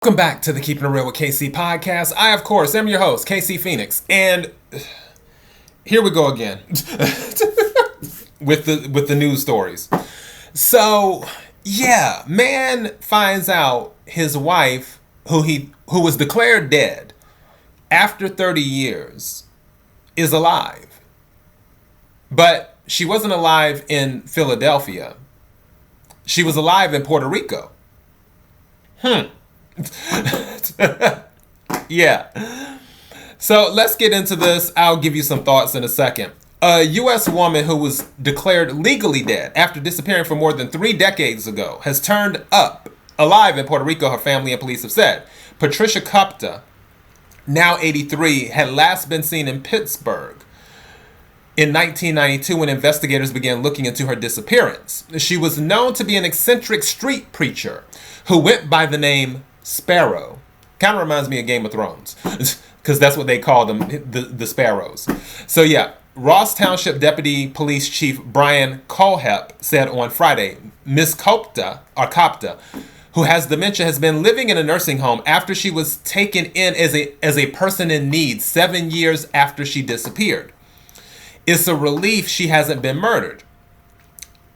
Welcome back to the Keeping It Real with KC podcast. I, of course, am your host, KC Phoenix, and here we go again with the news stories. So, yeah, man finds out his wife, who was declared dead after 30 years, is alive. But she wasn't alive in Philadelphia. She was alive in Puerto Rico. Yeah. So let's get into this. I'll give you some thoughts in a second. A U.S. woman who was declared legally dead after disappearing for more than 3 decades ago has turned up alive in Puerto Rico, her family and police have said. Patricia Cupta, now 83, had last been seen in Pittsburgh in 1992 when investigators began looking into her disappearance. She was known to be an eccentric street preacher who went by the name Sparrow. Kind of reminds me of Game of Thrones, because that's what they call them, the Sparrows. So yeah, Ross Township Deputy Police Chief Brian Colhep said on Friday, Miss Copta, who has dementia, has been living in a nursing home after she was taken in as a person in need 7 years after she disappeared. It's a relief she hasn't been murdered.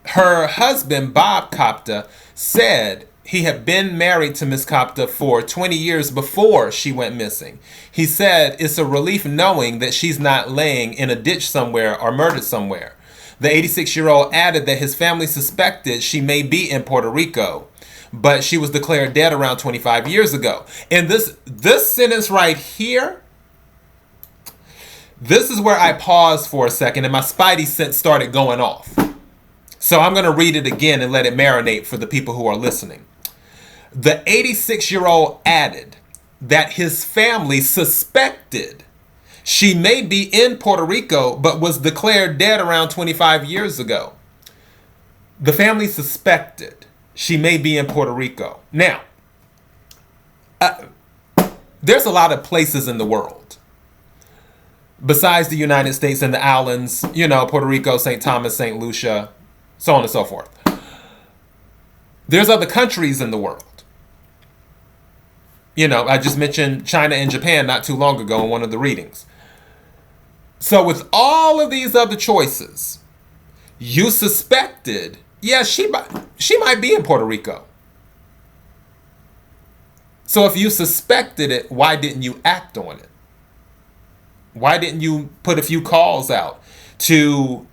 Her husband, Bob Copta, said he had been married to Miss Copta for 20 years before she went missing. He said it's a relief knowing that she's not laying in a ditch somewhere or murdered somewhere. The 86-year-old added that his family suspected she may be in Puerto Rico, but she was declared dead around 25 years ago. And this sentence right here, this is where I paused for a second and my spidey sense started going off. So I'm going to read it again and let it marinate for the people who are listening. The 86-year-old added that his family suspected she may be in Puerto Rico, but was declared dead around 25 years ago. The family suspected she may be in Puerto Rico. Now, there's a lot of places in the world besides the United States and the islands, Puerto Rico, St. Thomas, St. Lucia, so on and so forth. There's other countries in the world. I just mentioned China and Japan not too long ago in one of the readings. So with all of these other choices, you suspected, she might be in Puerto Rico. So if you suspected it, why didn't you act on it? Why didn't you put a few calls out to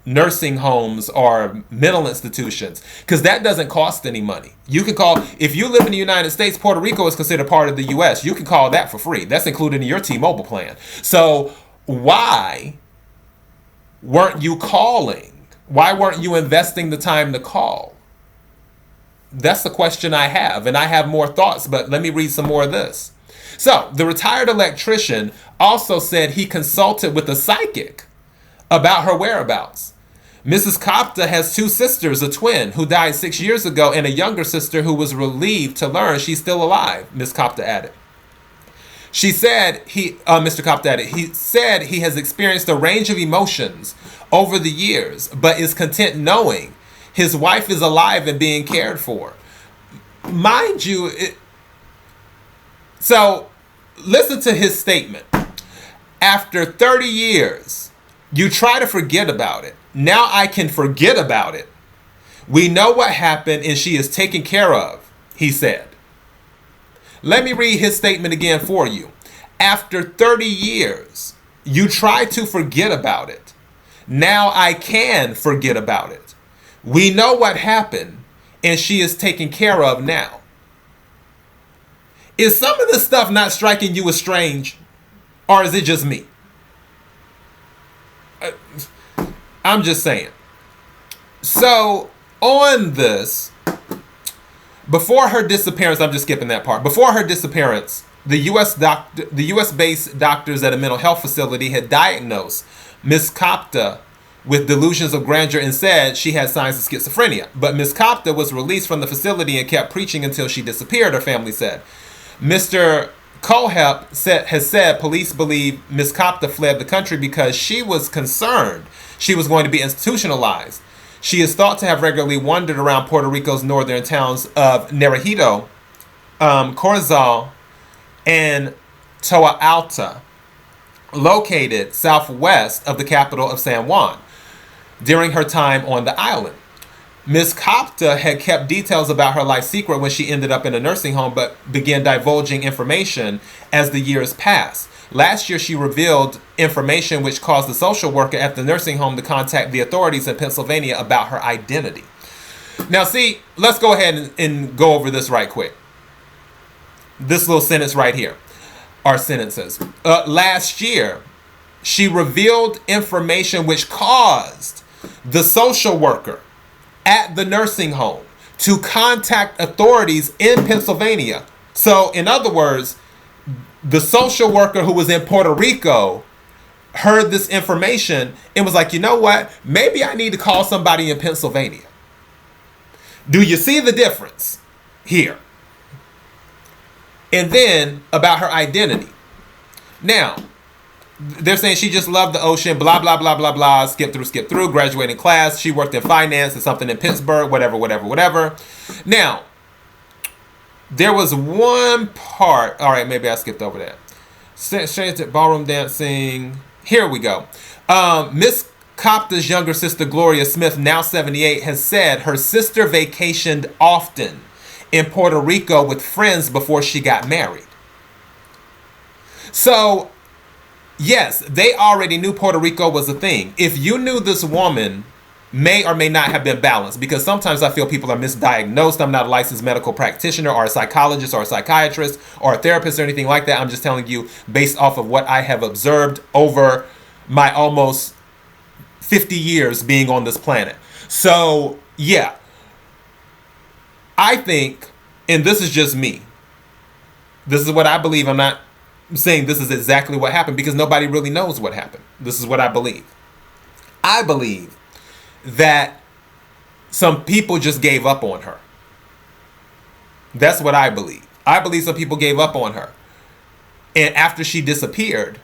nursing homes or mental institutions? Because that doesn't cost any money. You can call, if you live in the United States, Puerto Rico is considered part of the U.S. You can call that for free. That's included in your T-Mobile plan. So why weren't you calling? Why weren't you investing the time to call? That's the question I have. And I have more thoughts, but let me read some more of this. So the retired electrician also said he consulted with a psychic about her whereabouts. Mrs. Copta has 2 sisters, a twin who died 6 years ago, and a younger sister who was relieved to learn she's still alive, Ms. Copta added. She said Mr. Copta added, he said he has experienced a range of emotions over the years, but is content knowing his wife is alive and being cared for. Mind you, so listen to his statement. After 30 years, you try to forget about it. Now I can forget about it. We know what happened and she is taken care of, he said. Let me read his statement again for you. After 30 years, you try to forget about it. Now I can forget about it. We know what happened and she is taken care of now. Is some of this stuff not striking you as strange? Or is it just me? I'm just saying. So, on this, before her disappearance, I'm just skipping that part. Before her disappearance, the U.S.-based doctors at a mental health facility had diagnosed Ms. Copta with delusions of grandeur and said she had signs of schizophrenia. But Ms. Copta was released from the facility and kept preaching until she disappeared, her family said. Mr. Colhep has said police believe Ms. Copta fled the country because she was concerned she was going to be institutionalized. She is thought to have regularly wandered around Puerto Rico's northern towns of Naranjito Corozal, and Toa Alta, located southwest of the capital of San Juan, during her time on the island. Ms. Kopta had kept details about her life secret when she ended up in a nursing home, but began divulging information as the years passed. Last year, she revealed information which caused the social worker at the nursing home to contact the authorities in Pennsylvania about her identity. Now, see, let's go ahead and go over this right quick. This little sentence right here, or sentences. Last year, she revealed information which caused the social worker at the nursing home to contact authorities in Pennsylvania. So, in other words, the social worker who was in Puerto Rico heard this information and was like, you know what? Maybe I need to call somebody in Pennsylvania. Do you see the difference here? And then about her identity. Now, they're saying she just loved the ocean, blah, blah, blah, blah, blah, skip through, graduating class. She worked in finance and something in Pittsburgh, whatever. Now, there was one part. All right, maybe I skipped over that. Straight to ballroom dancing. Here we go. Miss Kopta's younger sister, Gloria Smith, now 78, has said her sister vacationed often in Puerto Rico with friends before she got married. So, yes, they already knew Puerto Rico was a thing. If you knew this woman may or may not have been balanced, because sometimes I feel people are misdiagnosed. I'm not a licensed medical practitioner or a psychologist or a psychiatrist or a therapist or anything like that. I'm just telling you based off of what I have observed over my almost 50 years being on this planet. So, yeah. I think, and this is just me, this is what I believe. I'm not saying this is exactly what happened because nobody really knows what happened. This is what I believe. I believe that some people just gave up on her. That's what I believe. I believe some people gave up on her. And after she disappeared,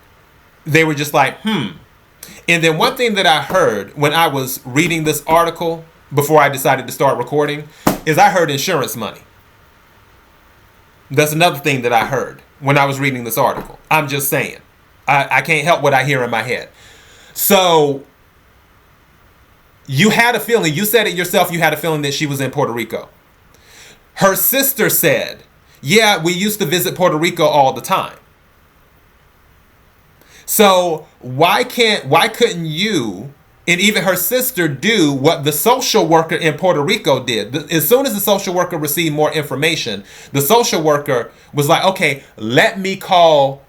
they were just like, And then one thing that I heard when I was reading this article before I decided to start recording is I heard insurance money. That's another thing that I heard when I was reading this article. I'm just saying. I can't help what I hear in my head. So, you had a feeling, you said it yourself, you had a feeling that she was in Puerto Rico. Her sister said, yeah, we used to visit Puerto Rico all the time. So, why couldn't you and even her sister do what the social worker in Puerto Rico did? As soon as the social worker received more information, the social worker was like, okay, let me call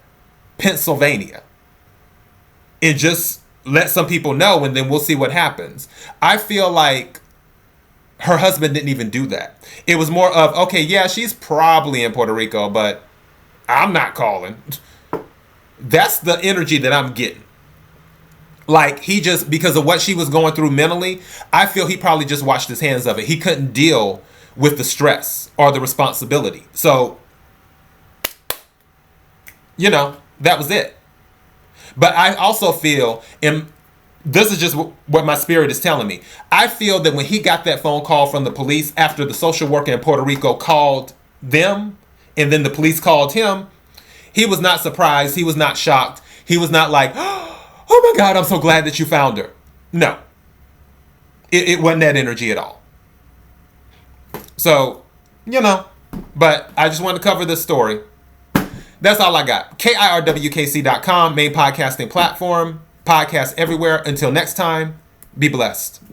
Pennsylvania and just let some people know, and then we'll see what happens. I feel like her husband didn't even do that. It was more of, okay, yeah, she's probably in Puerto Rico, but I'm not calling. That's the energy that I'm getting. Like, he just, because of what she was going through mentally, I feel he probably just washed his hands of it. He couldn't deal with the stress or the responsibility. So, that was it. But I also feel, and this is just what my spirit is telling me, I feel that when he got that phone call from the police after the social worker in Puerto Rico called them, and then the police called him, he was not surprised. He was not shocked. He was not like, oh my God, I'm so glad that you found her. No. It wasn't that energy at all. So, but I just wanted to cover this story. That's all I got. KIRWKC.com, main podcasting platform. Podcast everywhere. Until next time, be blessed.